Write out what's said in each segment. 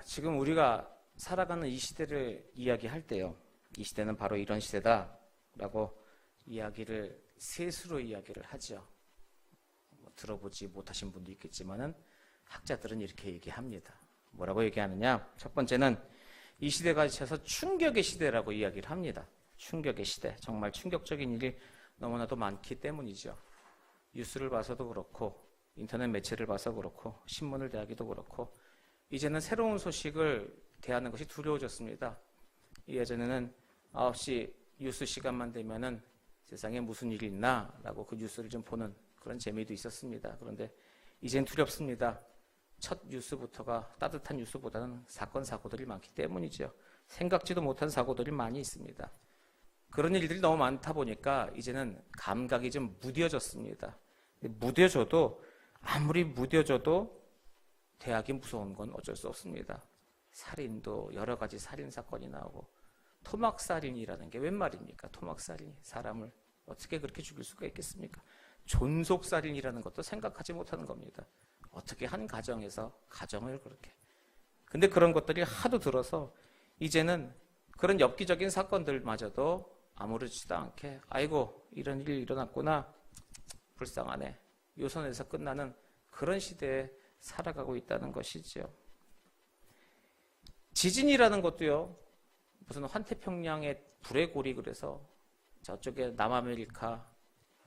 지금 우리가 살아가는 이 시대를 이야기할 때요. 이 시대는 바로 이런 시대다라고 이야기를 셋으로 이야기를 하죠. 들어보지 못하신 분도 있겠지만은 학자들은 이렇게 얘기합니다. 뭐라고 얘기하느냐? 첫 번째는 이 시대가 지쳐서 충격의 시대라고 이야기를 합니다. 충격의 시대. 정말 충격적인 일이 너무나도 많기 때문이죠. 뉴스를 봐서도 그렇고 인터넷 매체를 봐서 그렇고 신문을 대하기도 그렇고 이제는 새로운 소식을 대하는 것이 두려워졌습니다. 예전에는 9시 뉴스 시간만 되면은 세상에 무슨 일이 있나 라고 그 뉴스를 좀 보는 그런 재미도 있었습니다. 그런데 이젠 두렵습니다. 첫 뉴스부터가 따뜻한 뉴스보다는 사건 사고들이 많기 때문이죠. 생각지도 못한 사고들이 많이 있습니다. 그런 일들이 너무 많다 보니까 이제는 감각이 좀 무뎌졌습니다. 무뎌져도 아무리 무뎌져도 대학이 무서운 건 어쩔 수 없습니다. 살인도 여러 가지 살인 사건이 나오고 토막살인이라는 게 웬 말입니까? 토막살인이 사람을 어떻게 그렇게 죽일 수가 있겠습니까? 존속살인이라는 것도 생각하지 못하는 겁니다. 어떻게 한 가정에서 가정을 그렇게. 근데 그런 것들이 하도 들어서 이제는 그런 엽기적인 사건들마저도 아무렇지도 않게 아이고 이런 일이 일어났구나 불쌍하네 요 선에서 끝나는 그런 시대에 살아가고 있다는 것이죠. 지진이라는 것도요. 무슨 환태평양의 불의 고리 그래서 저쪽에 남아메리카,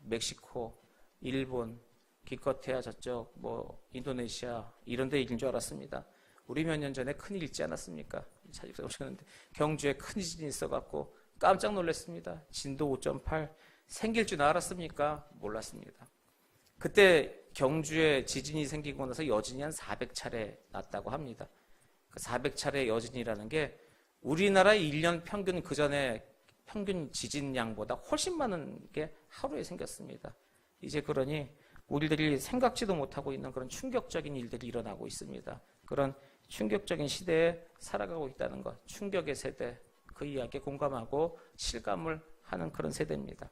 멕시코, 일본 기껏해야 저쪽 뭐 인도네시아 이런 데 일인 줄 알았습니다. 우리 몇 년 전에 큰일 있지 않았습니까? 자주 오셨는데 경주에 큰 지진이 있어갖고 깜짝 놀랐습니다. 진도 5.8 생길 줄 알았습니까? 몰랐습니다. 그때 경주에 지진이 생기고 나서 여진이 한 400차례 났다고 합니다. 그 400차례 여진이라는 게 우리나라 1년 평균 그전에 평균 지진량보다 훨씬 많은 게 하루에 생겼습니다. 이제 그러니 우리들이 생각지도 못하고 있는 그런 충격적인 일들이 일어나고 있습니다. 그런 충격적인 시대에 살아가고 있다는 것, 충격의 세대, 그 이야기에 공감하고 실감을 하는 그런 세대입니다.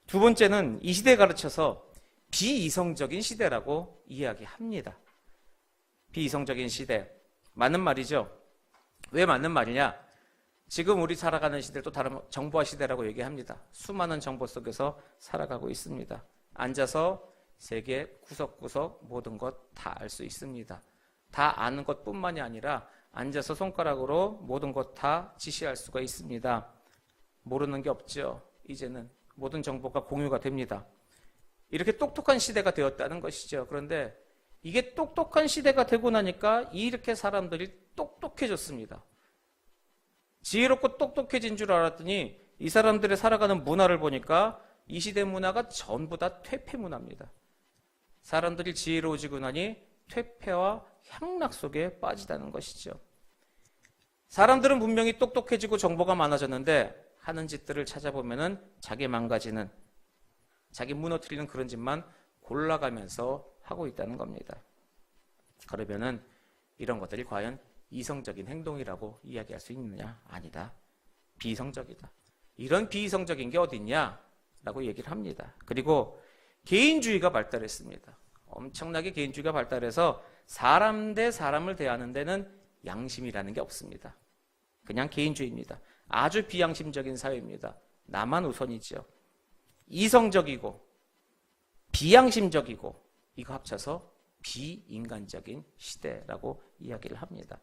두 번째는 이 시대에 가르쳐서 비이성적인 시대라고 이야기합니다. 비이성적인 시대. 맞는 말이죠. 왜 맞는 말이냐? 지금 우리 살아가는 시대도 다른 정보화 시대라고 얘기합니다. 수많은 정보 속에서 살아가고 있습니다. 앉아서 세계 구석구석 모든 것 다 알 수 있습니다. 다 아는 것뿐만이 아니라 앉아서 손가락으로 모든 것 다 지시할 수가 있습니다. 모르는 게 없죠. 이제는 모든 정보가 공유가 됩니다. 이렇게 똑똑한 시대가 되었다는 것이죠. 그런데 이게 똑똑한 시대가 되고 나니까 이렇게 사람들이 똑똑해졌습니다. 지혜롭고 똑똑해진 줄 알았더니 이 사람들의 살아가는 문화를 보니까 이 시대 문화가 전부 다 퇴폐 문화입니다. 사람들이 지혜로워지고 나니 퇴폐와 향락 속에 빠지다는 것이죠. 사람들은 분명히 똑똑해지고 정보가 많아졌는데 하는 짓들을 찾아보면은 자기 망가지는, 자기 무너뜨리는 그런 짓만 골라가면서 하고 있다는 겁니다. 그러면은 이런 것들이 과연 이성적인 행동이라고 이야기할 수 있느냐? 아니다. 비이성적이다. 이런 비이성적인 게 어딨냐? 라고 얘기를 합니다. 그리고 개인주의가 발달했습니다. 엄청나게 개인주의가 발달해서 사람 대 사람을 대하는 데는 양심이라는 게 없습니다. 그냥 개인주의입니다. 아주 비양심적인 사회입니다. 나만 우선이죠. 이성적이고 비양심적이고 이거 합쳐서 비인간적인 시대라고 이야기를 합니다.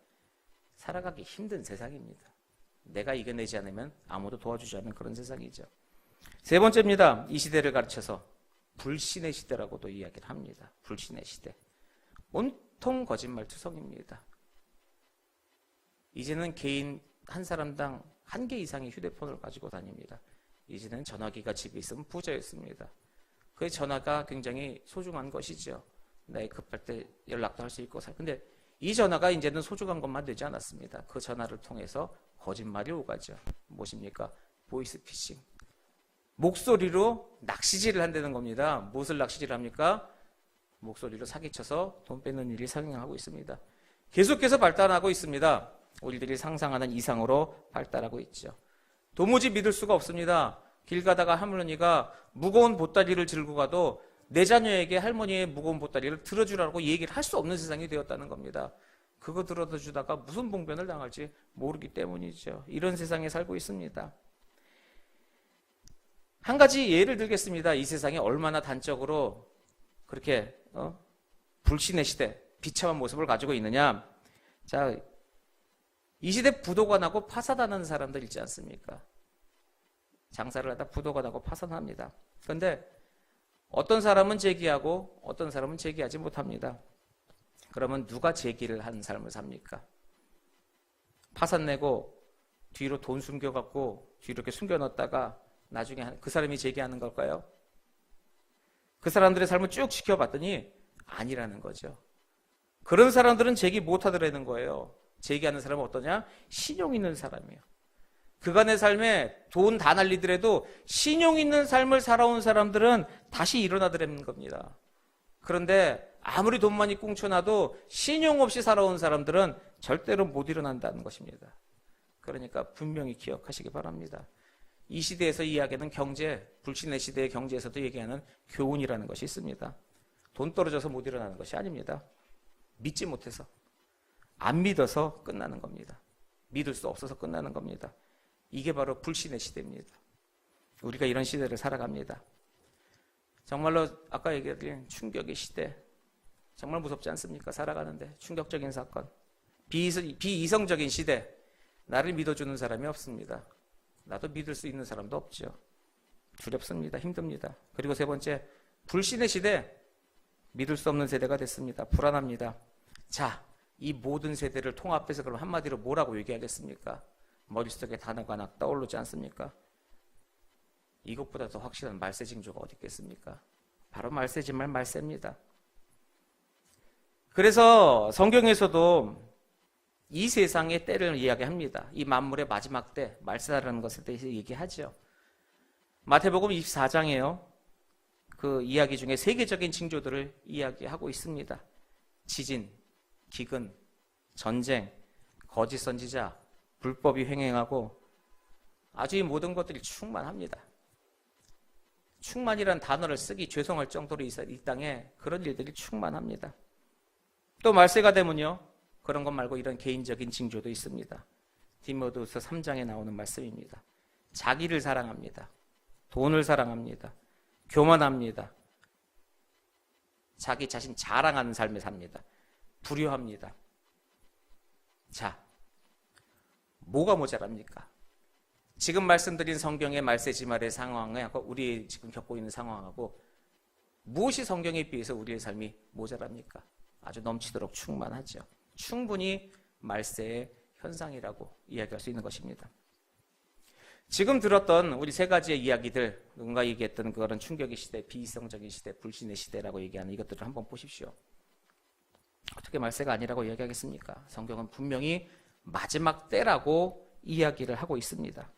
살아가기 힘든 세상입니다. 내가 이겨내지 않으면 아무도 도와주지 않는 그런 세상이죠. 세 번째입니다. 이 시대를 가르쳐서 불신의 시대라고도 이야기를 합니다. 불신의 시대. 온통 거짓말투성입니다. 이제는 개인 한 사람당 1개 이상의 휴대폰을 가지고 다닙니다. 이제는 전화기가 집에 있으면 부자였습니다. 그 전화가 굉장히 소중한 것이죠. 나의 급할 때 연락도 할 수 있고. 근데 이 전화가 이제는 소중한 것만 되지 않았습니다. 그 전화를 통해서 거짓말이 오가죠. 무엇입니까? 보이스피싱. 목소리로 낚시질을 한다는 겁니다. 무엇을 낚시질 합니까? 목소리로 사기쳐서 돈 뺏는 일이 상행하고 있습니다. 계속해서 발달하고 있습니다. 우리들이 상상하는 이상으로 발달하고 있죠. 도무지 믿을 수가 없습니다. 길 가다가 할머니가 무거운 보따리를 들고 가도 내 자녀에게 할머니의 무거운 보따리를 들어주라고 얘기를 할 수 없는 세상이 되었다는 겁니다. 그거 들어다 주다가 무슨 봉변을 당할지 모르기 때문이죠. 이런 세상에 살고 있습니다. 한 가지 예를 들겠습니다. 이 세상이 얼마나 단적으로 그렇게 불신의 시대, 비참한 모습을 가지고 있느냐. 자, 이 시대 부도가 파산하는 사람들 있지 않습니까? 장사를 하다 부도가 나고 파산합니다. 그런데 어떤 사람은 재기하고 어떤 사람은 재기하지 못합니다. 그러면 누가 재기를 한 삶을 삽니까? 파산내고 뒤로 돈 숨겨갖고 뒤로 이렇게 숨겨놨다가 나중에 그 사람이 재기하는 걸까요? 그 사람들의 삶을 쭉 지켜봤더니 아니라는 거죠. 그런 사람들은 재기 못하더라는 거예요. 재기하는 사람은 어떠냐? 신용 있는 사람이에요. 그간의 삶에 돈 다 날리더라도 신용 있는 삶을 살아온 사람들은 다시 일어나더라는 겁니다. 그런데 아무리 돈 많이 꽁쳐놔도 신용 없이 살아온 사람들은 절대로 못 일어난다는 것입니다. 그러니까 분명히 기억하시기 바랍니다. 이 시대에서 이야기하는 경제, 불신의 시대의 경제에서도 얘기하는 교훈이라는 것이 있습니다. 돈 떨어져서 못 일어나는 것이 아닙니다. 믿지 못해서, 안 믿어서 끝나는 겁니다. 믿을 수 없어서 끝나는 겁니다. 이게 바로 불신의 시대입니다. 우리가 이런 시대를 살아갑니다. 정말로 아까 얘기했던 충격의 시대, 정말 무섭지 않습니까? 살아가는데 충격적인 사건, 비이성적인 시대, 나를 믿어주는 사람이 없습니다. 나도 믿을 수 있는 사람도 없죠. 두렵습니다. 힘듭니다. 그리고 세 번째, 불신의 시대, 믿을 수 없는 세대가 됐습니다. 불안합니다. 자, 이 모든 세대를 통합해서 그럼 한마디로 뭐라고 얘기하겠습니까? 머릿속에 단어가 하나 떠오르지 않습니까? 이것보다 더 확실한 말세 징조가 어디 있겠습니까? 바로 말세지만 말세입니다. 그래서 성경에서도 이 세상의 때를 이야기합니다. 이 만물의 마지막 때, 말세라는 것에 대해서 얘기하죠. 마태복음 24장에요. 그 이야기 중에 세계적인 징조들을 이야기하고 있습니다. 지진, 기근, 전쟁, 거짓 선지자, 불법이 횡행하고 아주 이 모든 것들이 충만합니다. 충만이라는 단어를 쓰기 죄송할 정도로 이 땅에 그런 일들이 충만합니다. 또 말세가 되면요, 그런 것 말고 이런 개인적인 징조도 있습니다. 디모데후서 3장에 나오는 말씀입니다. 자기를 사랑합니다. 돈을 사랑합니다. 교만합니다. 자기 자신 자랑하는 삶을 삽니다. 불효합니다. 자, 뭐가 모자랍니까? 지금 말씀드린 성경의 말세지말의 상황하고 우리 지금 겪고 있는 상황하고 무엇이 성경에 비해서 우리의 삶이 모자랍니까? 아주 넘치도록 충만하죠. 충분히 말세의 현상이라고 이야기할 수 있는 것입니다. 지금 들었던 우리 세 가지의 이야기들, 누군가 얘기했던 그런 충격의 시대, 비이성적인 시대, 불신의 시대라고 얘기하는 이것들을 한번 보십시오. 어떻게 말세가 아니라고 이야기하겠습니까? 성경은 분명히 마지막 때라고 이야기를 하고 있습니다.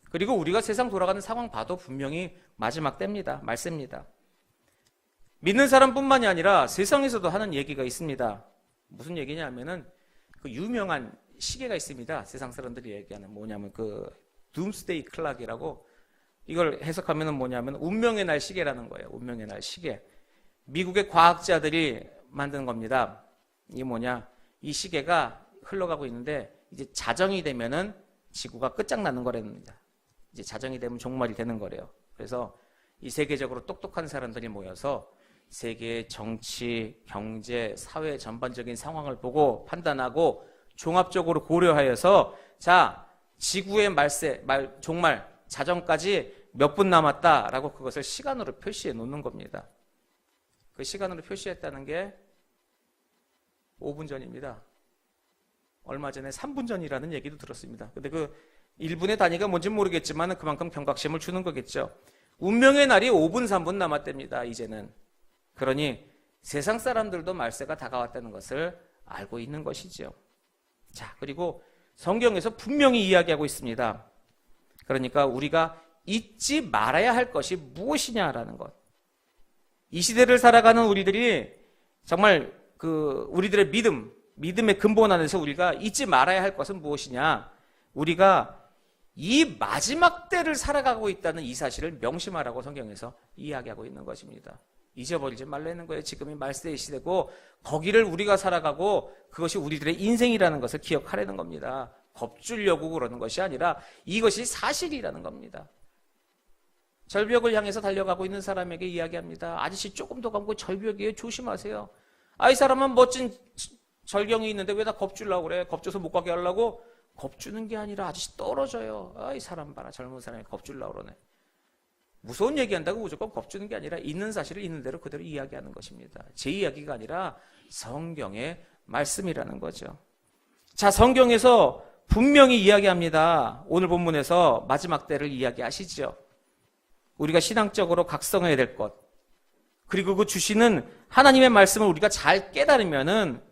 그리고 우리가 세상 돌아가는 상황 봐도 분명히 마지막 때입니다. 말세입니다. 믿는 사람뿐만이 아니라 세상에서도 하는 얘기가 있습니다. 무슨 얘기냐면은 그 유명한 시계가 있습니다. 세상 사람들이 얘기하는 뭐냐면 그 둠스데이 클락이라고, 이걸 해석하면은 뭐냐면 운명의 날 시계라는 거예요. 운명의 날 시계. 미국의 과학자들이 만든 겁니다. 이게 뭐냐? 이 시계가 흘러가고 있는데 이제 자정이 되면은 지구가 끝장나는 거랍니다. 이제 자정이 되면 종말이 되는 거래요. 그래서 이 세계적으로 똑똑한 사람들이 모여서 세계의 정치, 경제, 사회 전반적인 상황을 보고 판단하고 종합적으로 고려하여서 자, 지구의 종말, 자정까지 몇 분 남았다라고 그것을 시간으로 표시해 놓는 겁니다. 그 시간으로 표시했다는 게 5분 전입니다. 얼마 전에 3분 전이라는 얘기도 들었습니다. 근데 그 1분의 단위가 뭔지 모르겠지만 그만큼 경각심을 주는 거겠죠. 운명의 날이 5분, 3분 남았답니다. 이제는. 그러니 세상 사람들도 말세가 다가왔다는 것을 알고 있는 것이죠. 자, 그리고 성경에서 분명히 이야기하고 있습니다. 그러니까 우리가 잊지 말아야 할 것이 무엇이냐라는 것. 이 시대를 살아가는 우리들이 정말 우리들의 믿음의 근본 안에서 우리가 잊지 말아야 할 것은 무엇이냐? 우리가 이 마지막 때를 살아가고 있다는 이 사실을 명심하라고 성경에서 이야기하고 있는 것입니다. 잊어버리지 말라는 거예요. 지금이 말세의 시대고 거기를 우리가 살아가고 그것이 우리들의 인생이라는 것을 기억하라는 겁니다. 겁주려고 그러는 것이 아니라 이것이 사실이라는 겁니다. 절벽을 향해서 달려가고 있는 사람에게 이야기합니다. 아저씨 조금 더 가면 절벽이에요. 조심하세요. 이 사람은 멋진 절경이 있는데 왜 다 겁주려고 그래? 겁줘서 못 가게 하려고? 겁주는 게 아니라 아저씨 떨어져요. 이 사람 봐라. 젊은 사람이 겁주려고 그러네. 무서운 얘기한다고 무조건 겁주는 게 아니라 있는 사실을 있는 대로 그대로 이야기하는 것입니다. 제 이야기가 아니라 성경의 말씀이라는 거죠. 자, 성경에서 분명히 이야기합니다. 오늘 본문에서 마지막 때를 이야기하시죠. 우리가 신앙적으로 각성해야 될 것, 그리고 그 주시는 하나님의 말씀을 우리가 잘 깨달으면은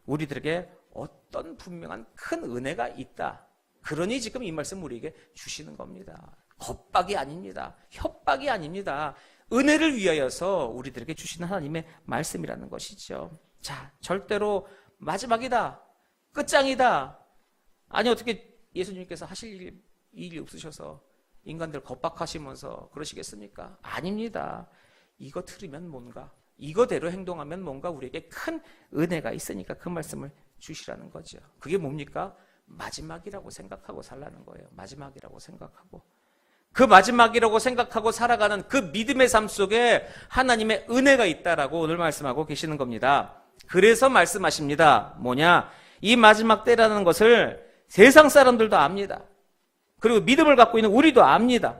우리들에게 어떤 분명한 큰 은혜가 있다. 그러니 지금 이 말씀 우리에게 주시는 겁니다. 겁박이 아닙니다. 협박이 아닙니다. 은혜를 위하여서 우리들에게 주시는 하나님의 말씀이라는 것이죠. 자, 절대로 마지막이다. 끝장이다. 아니 어떻게 예수님께서 하실 일이 없으셔서 인간들 겁박하시면서 그러시겠습니까? 아닙니다. 이거 들으면 뭔가, 이거대로 행동하면 뭔가 우리에게 큰 은혜가 있으니까 그 말씀을 주시라는 거죠. 그게 뭡니까? 마지막이라고 생각하고 살라는 거예요. 마지막이라고 생각하고. 그 마지막이라고 생각하고 살아가는 그 믿음의 삶 속에 하나님의 은혜가 있다라고 오늘 말씀하고 계시는 겁니다. 그래서 말씀하십니다. 뭐냐? 이 마지막 때라는 것을 세상 사람들도 압니다. 그리고 믿음을 갖고 있는 우리도 압니다.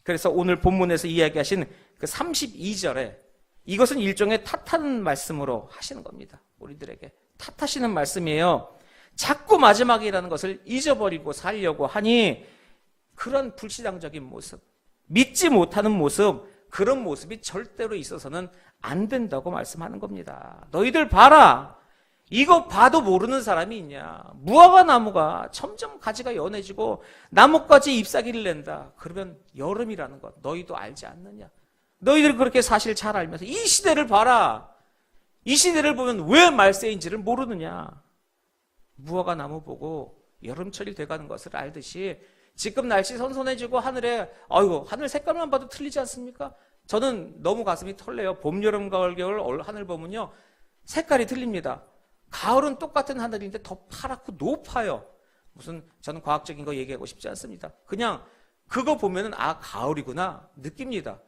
그래서 오늘 본문에서 이야기하신 그 32절에 이것은 일종의 탓하는 말씀으로 하시는 겁니다. 우리들에게 탓하시는 말씀이에요. 자꾸 마지막이라는 것을 잊어버리고 살려고 하니 그런 불신앙적인 모습, 믿지 못하는 모습, 그런 모습이 절대로 있어서는 안 된다고 말씀하는 겁니다. 너희들 봐라. 이거 봐도 모르는 사람이 있냐. 무화과 나무가 점점 가지가 연해지고 나뭇가지 잎사귀를 낸다. 그러면 여름이라는 것 너희도 알지 않느냐. 너희들 그렇게 사실 잘 알면서 이 시대를 봐라. 이 시대를 보면 왜 말세인지를 모르느냐. 무화과 나무 보고 여름철이 돼가는 것을 알듯이 지금 날씨 선선해지고 하늘에 하늘 색깔만 봐도 틀리지 않습니까? 저는 너무 가슴이 털려요. 봄, 여름, 가을, 겨울 하늘 보면요 색깔이 틀립니다. 가을은 똑같은 하늘인데 더 파랗고 높아요. 무슨 저는 과학적인 거 얘기하고 싶지 않습니다. 그냥 그거 보면은 가을이구나 느낍니다.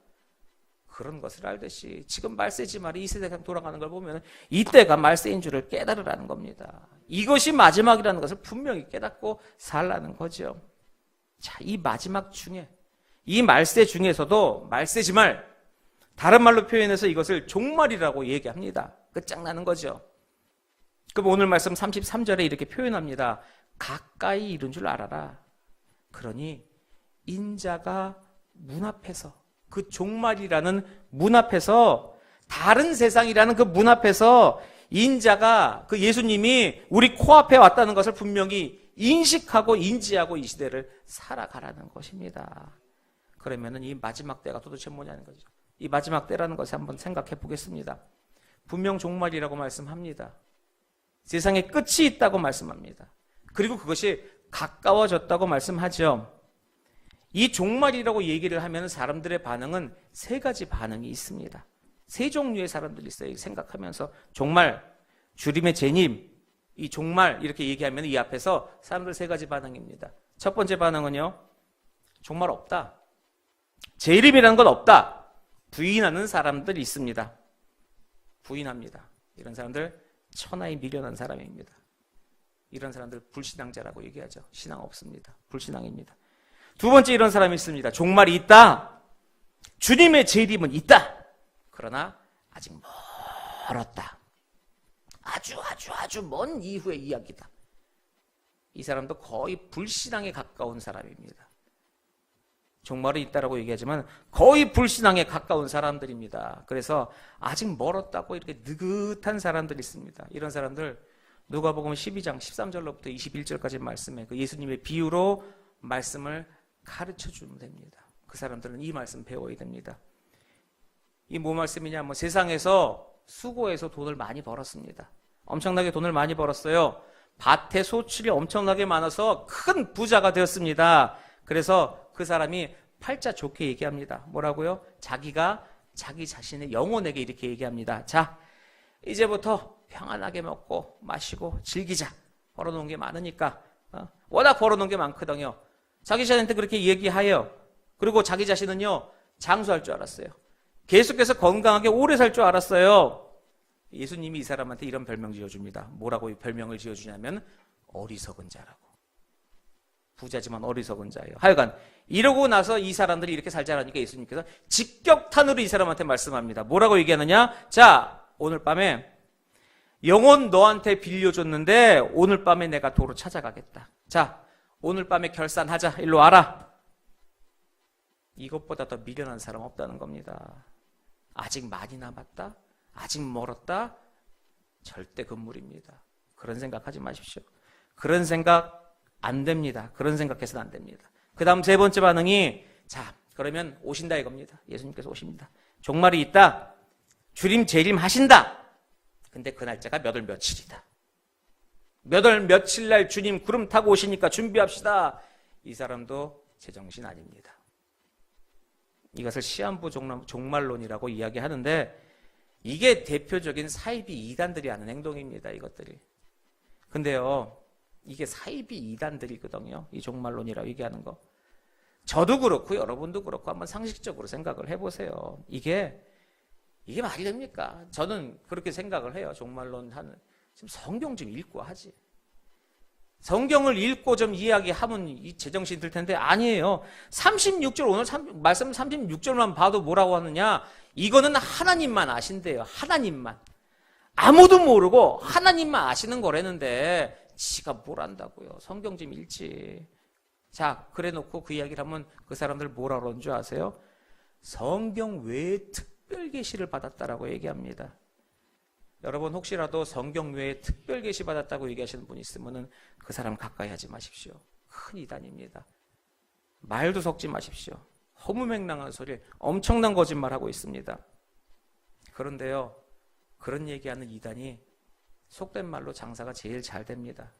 그런 것을 알듯이 지금 말세지 말이 이 세대가 돌아가는 걸 보면 이때가 말세인 줄을 깨달으라는 겁니다. 이것이 마지막이라는 것을 분명히 깨닫고 살라는 거죠. 자, 이 마지막 중에 이 말세 중에서도 말세지 말, 다른 말로 표현해서 이것을 종말이라고 얘기합니다. 끝장나는 거죠. 그럼 오늘 말씀 33절에 이렇게 표현합니다. 가까이 이른 줄 알아라. 그러니 인자가 문 앞에서, 그 종말이라는 문 앞에서, 다른 세상이라는 그 문 앞에서 인자가, 그 예수님이 우리 코앞에 왔다는 것을 분명히 인식하고 인지하고 이 시대를 살아가라는 것입니다. 그러면은 이 마지막 때가 도대체 뭐냐는 거죠. 이 마지막 때라는 것을 한번 생각해 보겠습니다. 분명 종말이라고 말씀합니다. 세상에 끝이 있다고 말씀합니다. 그리고 그것이 가까워졌다고 말씀하죠. 이 종말이라고 얘기를 하면 사람들의 반응은 세 가지 반응이 있습니다. 세 종류의 사람들이 있어요. 생각하면서 종말, 주님의 재림, 이 종말 이렇게 얘기하면 이 앞에서 사람들 세 가지 반응입니다. 첫 번째 반응은요. 종말 없다. 재림이라는 건 없다. 부인하는 사람들이 있습니다. 부인합니다. 이런 사람들 천하에 미련한 사람입니다. 이런 사람들 불신앙자라고 얘기하죠. 신앙 없습니다. 불신앙입니다. 두 번째 이런 사람이 있습니다. 종말이 있다. 주님의 재림은 있다. 그러나 아직 멀었다. 아주 먼 이후의 이야기다. 이 사람도 거의 불신앙에 가까운 사람입니다. 종말이 있다라고 얘기하지만 거의 불신앙에 가까운 사람들입니다. 그래서 아직 멀었다고 이렇게 느긋한 사람들이 있습니다. 이런 사람들 누가복음 12장 13절로부터 21절까지 말씀에 그 예수님의 비유로 말씀을 가르쳐 주면 됩니다. 그 사람들은 이 말씀 배워야 됩니다. 이 뭐 말씀이냐? 세상에서 수고해서 돈을 많이 벌었습니다. 엄청나게 돈을 많이 벌었어요. 밭에 소출이 엄청나게 많아서 큰 부자가 되었습니다. 그래서 그 사람이 팔자 좋게 얘기합니다. 뭐라고요? 자기가 자기 자신의 영혼에게 이렇게 얘기합니다. 자, 이제부터 평안하게 먹고 마시고 즐기자. 벌어놓은 게 많으니까. 워낙 벌어놓은 게 많거든요. 자기 자신한테 그렇게 얘기하여. 그리고 자기 자신은요, 장수할 줄 알았어요. 계속해서 건강하게 오래 살 줄 알았어요. 예수님이 이 사람한테 이런 별명 지어줍니다. 뭐라고 이 별명을 지어주냐면 어리석은 자라고. 부자지만 어리석은 자예요. 하여간 이러고 나서 이 사람들이 이렇게 살자라니까 예수님께서 직격탄으로 이 사람한테 말씀합니다. 뭐라고 얘기하느냐? 자, 오늘 밤에 영혼 너한테 빌려줬는데 오늘 밤에 내가 도로 찾아가겠다. 자, 오늘 밤에 결산하자. 일로 와라. 이것보다 더 미련한 사람 없다는 겁니다. 아직 많이 남았다? 아직 멀었다? 절대 금물입니다. 그런 생각하지 마십시오. 그런 생각 안 됩니다. 그런 생각해서는 안 됩니다. 그 다음 세 번째 반응이, 자, 그러면 오신다 이겁니다. 예수님께서 오십니다. 종말이 있다. 주림 재림 하신다. 근데 그 날짜가 몇 월 며칠이다. 몇 월 며칠 날 주님 구름 타고 오시니까 준비합시다. 이 사람도 제정신 아닙니다. 이것을 시한부 종말론이라고 이야기하는데 이게 대표적인 사이비 이단들이 하는 행동입니다. 이것들이. 근데요, 이게 사이비 이단들이거든요. 이 종말론이라고 얘기하는 거. 저도 그렇고 여러분도 그렇고 한번 상식적으로 생각을 해보세요. 이게 말이 됩니까? 저는 그렇게 생각을 해요. 종말론 하는. 지금 성경 좀 읽고 하지. 성경을 읽고 좀 이야기하면 이 제정신이 들 텐데 아니에요. 36절 오늘 말씀 36절만 봐도 뭐라고 하느냐. 이거는 하나님만 아신대요. 하나님만. 아무도 모르고 하나님만 아시는 거라는데 지가 뭘 안다고요. 성경 좀 읽지. 자, 그래 놓고 그 이야기를 하면 그 사람들 뭐라 그러는 줄 아세요? 성경 외에 특별 계시를 받았다라고 얘기합니다. 여러분 혹시라도 성경 외에 특별 계시 받았다고 얘기하시는 분 있으면은 그 사람 가까이 하지 마십시오. 큰 이단입니다. 말도 섞지 마십시오. 허무맹랑한 소리, 엄청난 거짓말하고 있습니다. 그런데요, 그런 얘기하는 이단이 속된 말로 장사가 제일 잘 됩니다.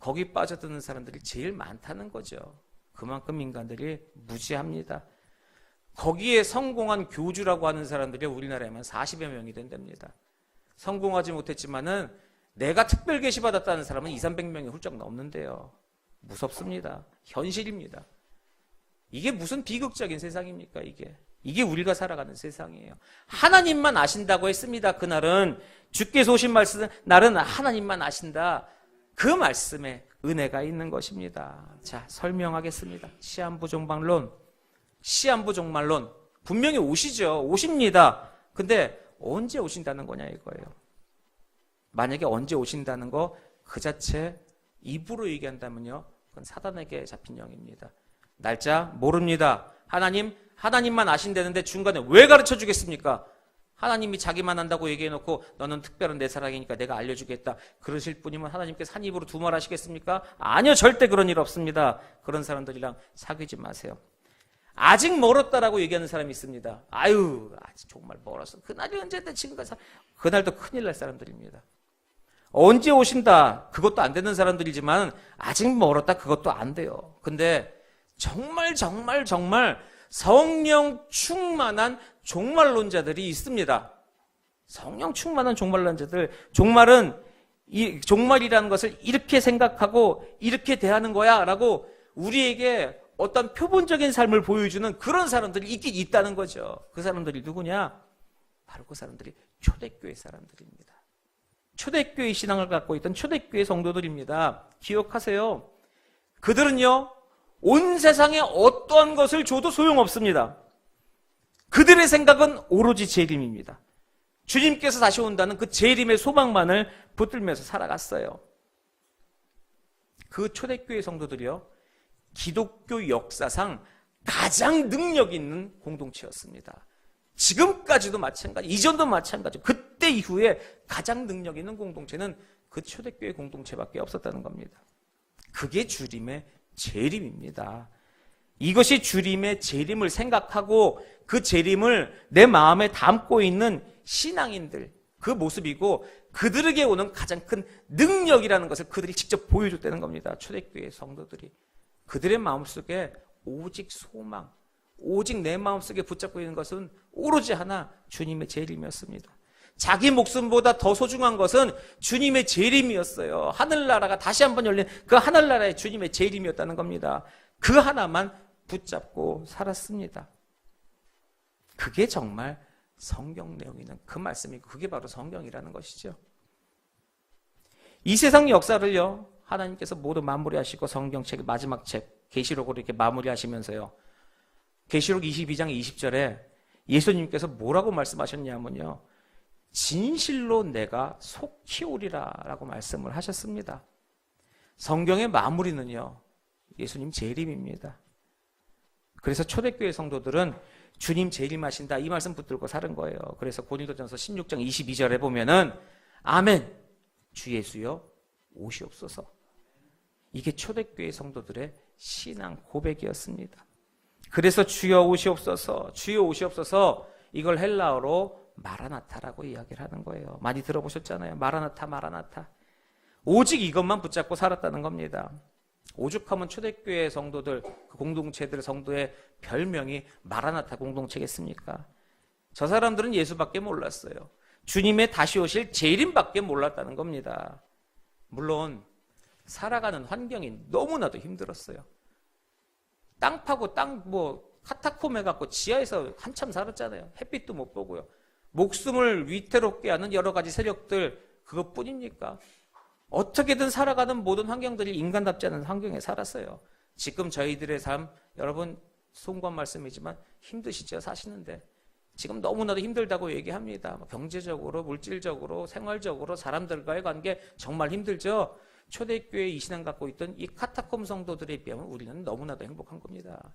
거기 빠져드는 사람들이 제일 많다는 거죠. 그만큼 인간들이 무지합니다. 거기에 성공한 교주라고 하는 사람들이 우리나라에만 40여 명이 된답니다. 성공하지 못했지만은 내가 특별 계시 받았다는 사람은 200~300명이 훌쩍 넘는데요. 무섭습니다. 현실입니다. 이게 무슨 비극적인 세상입니까? 이게 우리가 살아가는 세상이에요. 하나님만 아신다고 했습니다. 그날은 주께서 오신 말씀 날은 하나님만 아신다. 그 말씀에 은혜가 있는 것입니다. 자, 설명하겠습니다. 시한부 종말론. 분명히 오시죠. 오십니다. 근데 언제 오신다는 거냐 이거예요. 만약에 언제 오신다는 거 그 자체 입으로 얘기한다면요, 그건 사단에게 잡힌 영입니다. 날짜 모릅니다. 하나님만 아신다는데 중간에 왜 가르쳐 주겠습니까? 하나님이 자기만 한다고 얘기해놓고 너는 특별한 내 사랑이니까 내가 알려주겠다. 그러실 분이면 하나님께서 한 입으로 두 말 하시겠습니까? 아니요, 절대 그런 일 없습니다. 그런 사람들이랑 사귀지 마세요. 아직 멀었다라고 얘기하는 사람이 있습니다. 아유, 아직 정말 멀었어. 그날이 언제인데 지금까지. 그날도 큰일 날 사람들입니다. 언제 오신다. 그것도 안 되는 사람들이지만 아직 멀었다. 그것도 안 돼요. 근데 정말 성령 충만한 종말론자들이 있습니다. 성령 충만한 종말론자들. 종말이라는 것을 이렇게 생각하고 이렇게 대하는 거야 라고 우리에게 어떤 표본적인 삶을 보여주는 그런 사람들이 있긴 있다는 거죠. 그 사람들이 누구냐? 바로 그 사람들이 초대교회 사람들입니다. 초대교회 신앙을 갖고 있던 초대교회 성도들입니다. 기억하세요. 그들은요, 온 세상에 어떠한 것을 줘도 소용없습니다. 그들의 생각은 오로지 재림입니다. 주님께서 다시 온다는 그 재림의 소망만을 붙들면서 살아갔어요. 그 초대교회 성도들이요, 기독교 역사상 가장 능력 있는 공동체였습니다. 지금까지도 마찬가지, 이전도 마찬가지. 그때 이후에 가장 능력 있는 공동체는 그 초대교회 공동체밖에 없었다는 겁니다. 그게 주림의 재림입니다. 이것이 주림의 재림을 생각하고 그 재림을 내 마음에 담고 있는 신앙인들, 그 모습이고 그들에게 오는 가장 큰 능력이라는 것을 그들이 직접 보여줬다는 겁니다. 초대교회 성도들이. 그들의 마음속에 오직 소망, 오직 내 마음속에 붙잡고 있는 것은 오로지 하나, 주님의 재림이었습니다. 자기 목숨보다 더 소중한 것은 주님의 재림이었어요. 하늘나라가 다시 한번 열린 그 하늘나라의 주님의 재림이었다는 겁니다. 그 하나만 붙잡고 살았습니다. 그게 정말 성경 내용이는 그 말씀이고, 그게 바로 성경이라는 것이죠. 이 세상 역사를요, 하나님께서 모두 마무리하시고 성경책 마지막 책 계시록으로 이렇게 마무리하시면서요, 계시록 22장 20절에 예수님께서 뭐라고 말씀하셨냐면요, 진실로 내가 속히 오리라 라고 말씀을 하셨습니다. 성경의 마무리는요, 예수님 재림입니다. 그래서 초대교회 성도들은 주님 재림하신다 이 말씀 붙들고 사는 거예요. 그래서 고린도전서 16장 22절에 보면은 아멘, 주 예수여 오시옵소서. 이게 초대교회 성도들의 신앙 고백이었습니다. 그래서 주여 오시옵소서, 주여 오시옵소서, 이걸 헬라어로 마라나타라고 이야기를 하는 거예요. 많이 들어보셨잖아요. 마라나타, 마라나타. 오직 이것만 붙잡고 살았다는 겁니다. 오죽하면 초대교회 성도들, 그 공동체들 성도의 별명이 마라나타 공동체겠습니까? 저 사람들은 예수밖에 몰랐어요. 주님의 다시 오실 재림밖에 몰랐다는 겁니다. 물론 살아가는 환경이 너무나도 힘들었어요. 땅 파고 카타콤 해갖고 지하에서 한참 살았잖아요. 햇빛도 못 보고요. 목숨을 위태롭게 하는 여러 가지 세력들, 그것뿐입니까? 어떻게든 살아가는 모든 환경들이 인간답지 않은 환경에 살았어요. 지금 저희들의 삶, 여러분 송구한 말씀이지만 힘드시죠, 사시는데. 지금 너무나도 힘들다고 얘기합니다. 경제적으로, 물질적으로, 생활적으로 사람들과의 관계 정말 힘들죠. 초대교회 이 신앙 갖고 있던 이 카타콤 성도들에 비하면 우리는 너무나도 행복한 겁니다.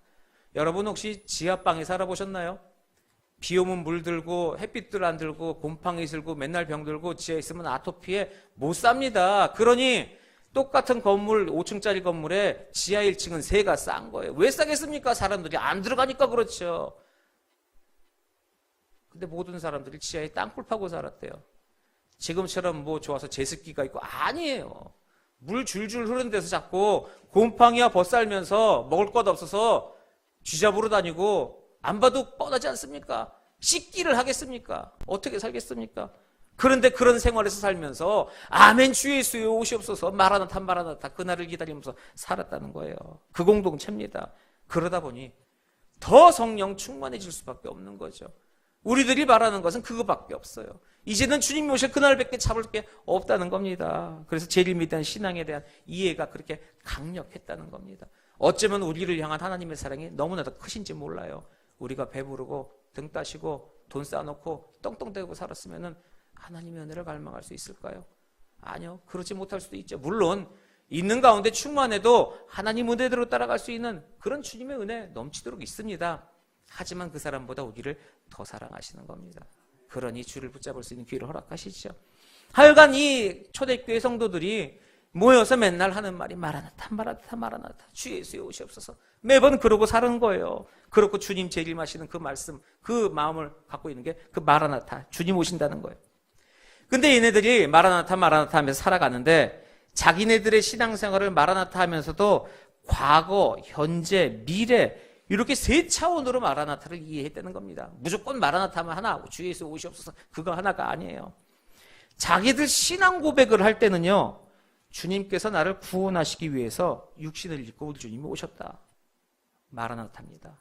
여러분 혹시 지하방에 살아보셨나요? 비 오면 물 들고 햇빛들 안 들고 곰팡이 들고 맨날 병 들고 지하에 있으면 아토피에 못 삽니다. 그러니 똑같은 건물 5층짜리 건물에 지하 1층은 세가 싼 거예요. 왜 싸겠습니까? 사람들이 안 들어가니까 그렇죠. 근데 모든 사람들이 지하에 땅굴 파고 살았대요. 지금처럼 뭐 좋아서 제습기가 있고 아니에요. 물 줄줄 흐르는 데서 자꾸 곰팡이와 벗살면서 먹을 것 없어서 쥐잡으러 다니고 안 봐도 뻔하지 않습니까? 씻기를 하겠습니까? 어떻게 살겠습니까? 그런데 그런 생활에서 살면서 아멘 주 예수의 오시옵소서 마라나타 마라나타 그날을 기다리면서 살았다는 거예요. 그 공동체입니다. 그러다 보니 더 성령 충만해질 수밖에 없는 거죠. 우리들이 바라는 것은 그거밖에 없어요. 이제는 주님이 오실 그날밖에 잡을 게 없다는 겁니다. 그래서 재림에 대한 신앙에 대한 이해가 그렇게 강력했다는 겁니다. 어쩌면 우리를 향한 하나님의 사랑이 너무나도 크신지 몰라요. 우리가 배부르고 등 따시고 돈 쌓아놓고 떵떵대고 살았으면 하나님의 은혜를 갈망할 수 있을까요? 아니요. 그렇지 못할 수도 있죠. 물론 있는 가운데 충만해도 하나님 은혜대로 따라갈 수 있는 그런 주님의 은혜 넘치도록 있습니다. 하지만 그 사람보다 우리를 더 사랑하시는 겁니다. 그러니 주를 붙잡을 수 있는 기회를 허락하시죠. 하여간 이 초대교회 성도들이 모여서 맨날 하는 말이 마라나타 마라나타 마라나타 주 예수의 오시옵소서 매번 그러고 사는 거예요. 그렇고 주님 재림하시는 그 말씀, 그 마음을 갖고 있는 게 그 마라나타, 주님 오신다는 거예요. 근데 얘네들이 마라나타 마라나타 하면서 살아가는데 자기네들의 신앙생활을 마라나타 하면서도 과거, 현재, 미래 이렇게 세 차원으로 마라나타를 이해했다는 겁니다. 무조건 마라나타 하면 하나, 주 예수 오시옵소서 그거 하나가 아니에요. 자기들 신앙 고백을 할 때는요. 주님께서 나를 구원하시기 위해서 육신을 입고 우리 주님이 오셨다. 마라나타입니다.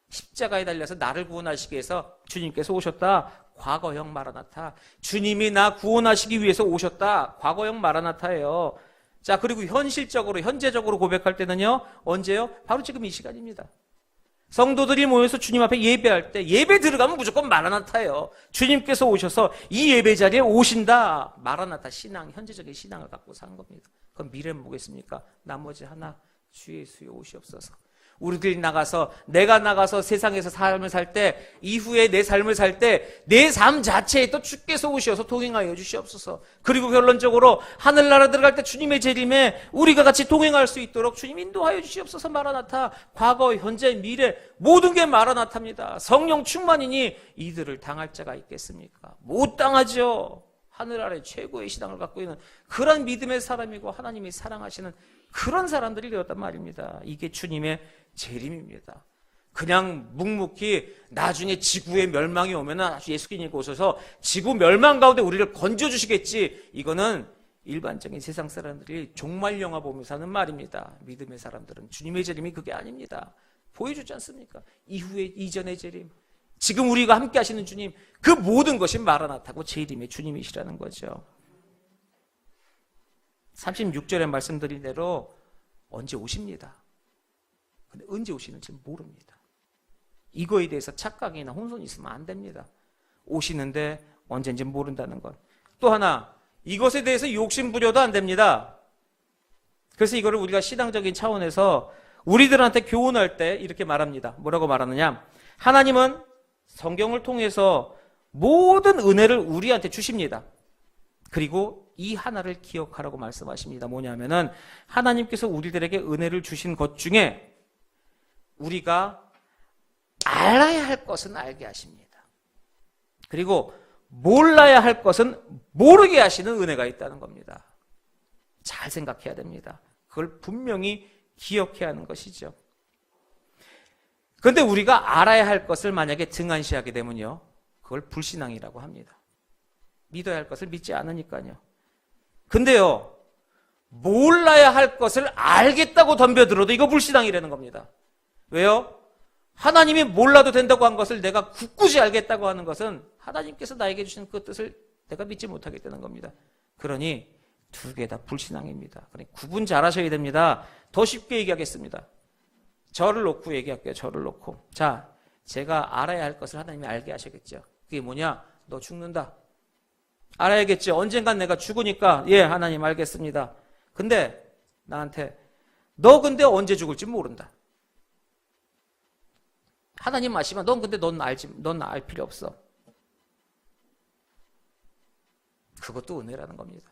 십자가에 달려서 나를 구원하시기 위해서 주님께서 오셨다. 과거형 마라나타. 주님이 나 구원하시기 위해서 오셨다. 과거형 마라나타예요. 자, 그리고 현실적으로, 현재적으로 고백할 때는요. 언제요? 바로 지금 이 시간입니다. 성도들이 모여서 주님 앞에 예배할 때 예배 들어가면 무조건 마라나타예요. 주님께서 오셔서 이 예배 자리에 오신다. 마라나타 신앙, 현재적인 신앙을 갖고 사는 겁니다. 그럼 미래는 뭐겠습니까? 나머지 하나, 주 예수의 오시옵소서. 우리들이 나가서 내가 나가서 세상에서 삶을 살 때 이후에 내 삶을 살 때 내 삶 자체에 또 주께서 오셔서 동행하여 주시옵소서. 그리고 결론적으로 하늘나라 들어갈 때 주님의 재림에 우리가 같이 동행할 수 있도록 주님 인도하여 주시옵소서. 마라나타. 과거, 현재, 미래 모든 게 마라나타입니다. 성령 충만이니 이들을 당할 자가 있겠습니까? 못 당하죠. 하늘 아래 최고의 신앙을 갖고 있는 그런 믿음의 사람이고 하나님이 사랑하시는 그런 사람들이 되었단 말입니다. 이게 주님의 재림입니다. 그냥 묵묵히 나중에 지구의 멸망이 오면은 예수님이 오셔서 지구 멸망 가운데 우리를 건져주시겠지. 이거는 일반적인 세상 사람들이 종말 영화 보면서 하는 말입니다. 믿음의 사람들은 주님의 재림이 그게 아닙니다. 보여주지 않습니까? 이후의 이전의 재림, 지금 우리가 함께 하시는 주님, 그 모든 것이 마라나타고 재림의 주님이시라는 거죠. 36절에 말씀드린 대로 언제 오십니다. 근데 언제 오시는지 모릅니다. 이거에 대해서 착각이나 혼선이 있으면 안 됩니다. 오시는데 언제인지 모른다는 것. 또 하나, 이것에 대해서 욕심부려도 안 됩니다. 그래서 이거를 우리가 신앙적인 차원에서 우리들한테 교훈할 때 이렇게 말합니다. 뭐라고 말하느냐? 하나님은 성경을 통해서 모든 은혜를 우리한테 주십니다. 그리고 이 하나를 기억하라고 말씀하십니다. 뭐냐면은 하나님께서 우리들에게 은혜를 주신 것 중에 우리가 알아야 할 것은 알게 하십니다. 그리고 몰라야 할 것은 모르게 하시는 은혜가 있다는 겁니다. 잘 생각해야 됩니다. 그걸 분명히 기억해야 하는 것이죠. 그런데 우리가 알아야 할 것을 만약에 등한시하게 되면요, 그걸 불신앙이라고 합니다. 믿어야 할 것을 믿지 않으니까요. 근데요, 몰라야 할 것을 알겠다고 덤벼들어도 이거 불신앙이라는 겁니다. 왜요? 하나님이 몰라도 된다고 한 것을 내가 굳굳이 알겠다고 하는 것은 하나님께서 나에게 주신 그 뜻을 내가 믿지 못하게 되는 겁니다. 그러니 두 개 다 불신앙입니다. 그러니 구분 잘 하셔야 됩니다. 더 쉽게 얘기하겠습니다. 저를 놓고 얘기할게요. 저를 놓고. 자, 제가 알아야 할 것을 하나님이 알게 하시겠죠. 그게 뭐냐? 너 죽는다. 알아야겠죠. 언젠간 내가 죽으니까 예, 하나님 알겠습니다. 근데 나한테 너 근데 언제 죽을지 모른다. 하나님 아시면 넌 알 필요 없어. 그것도 은혜라는 겁니다.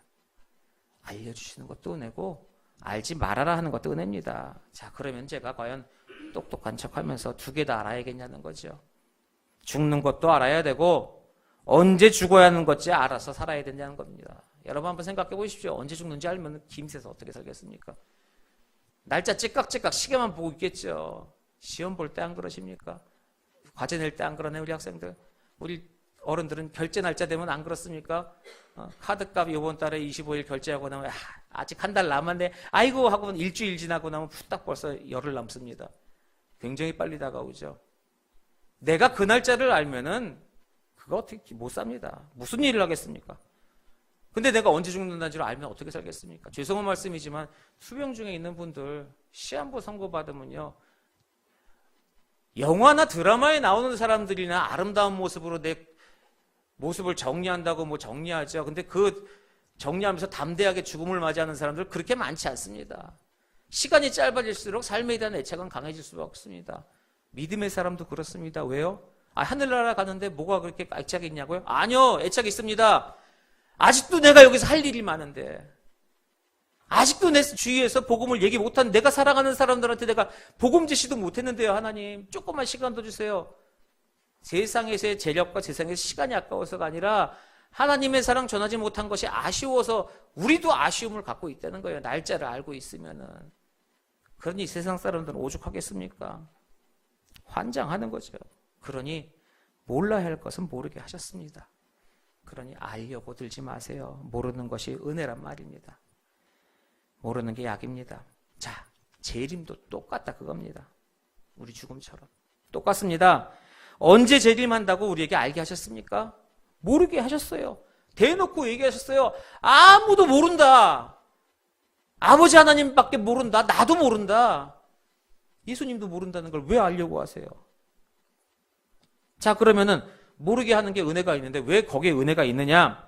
알려주시는 것도 은혜고 알지 말아라 하는 것도 은혜입니다. 자, 그러면 제가 과연 똑똑한 척하면서 두 개 다 알아야겠냐는 거죠. 죽는 것도 알아야 되고 언제 죽어야 하는 것지 알아서 살아야 된다는 겁니다. 여러분 한번 생각해 보십시오. 언제 죽는지 알면 김새서 어떻게 살겠습니까? 날짜 찌깍찌깍 시계만 보고 있겠죠. 시험 볼 때 안 그러십니까? 과제 낼 때 안 그러네 우리 학생들. 우리 어른들은 결제 날짜 되면 안 그렇습니까? 카드값 이번 달에 25일 결제하고 나면 아직 한 달 남았네. 아이고 하고 일주일 지나고 나면 딱 벌써 열흘 남습니다. 굉장히 빨리 다가오죠. 내가 그 날짜를 알면은 그거 어떻게 못 삽니다. 무슨 일을 하겠습니까? 근데 내가 언제 죽는다는 줄 알면 어떻게 살겠습니까? 죄송한 말씀이지만 수병 중에 있는 분들 시한부 선고받으면요, 영화나 드라마에 나오는 사람들이나 아름다운 모습으로 내 모습을 정리한다고 뭐 정리하죠. 근데 그 정리하면서 담대하게 죽음을 맞이하는 사람들 그렇게 많지 않습니다. 시간이 짧아질수록 삶에 대한 애착은 강해질 수밖에 없습니다. 믿음의 사람도 그렇습니다. 왜요? 하늘나라 가는데 뭐가 그렇게 애착이 있냐고요? 아니요, 애착이 있습니다. 아직도 내가 여기서 할 일이 많은데, 아직도 내 주위에서 복음을 얘기 못한 내가 사랑하는 사람들한테 내가 복음 제시도 못했는데요. 하나님 조금만 시간 더 주세요. 세상에서의 재력과 세상에서 시간이 아까워서가 아니라 하나님의 사랑 전하지 못한 것이 아쉬워서 우리도 아쉬움을 갖고 있다는 거예요. 날짜를 알고 있으면은. 그러니 세상 사람들은 오죽하겠습니까? 환장하는 거죠. 그러니 몰라야 할 것은 모르게 하셨습니다. 그러니 알려고 들지 마세요. 모르는 것이 은혜란 말입니다. 모르는 게 약입니다. 자, 재림도 똑같다 그겁니다. 우리 죽음처럼 똑같습니다. 언제 재림한다고 우리에게 알게 하셨습니까? 모르게 하셨어요. 대놓고 얘기하셨어요. 아무도 모른다. 아버지 하나님밖에 모른다. 나도 모른다. 예수님도 모른다는 걸 왜 알려고 하세요? 자, 그러면은 모르게 하는 게 은혜가 있는데 왜 거기에 은혜가 있느냐?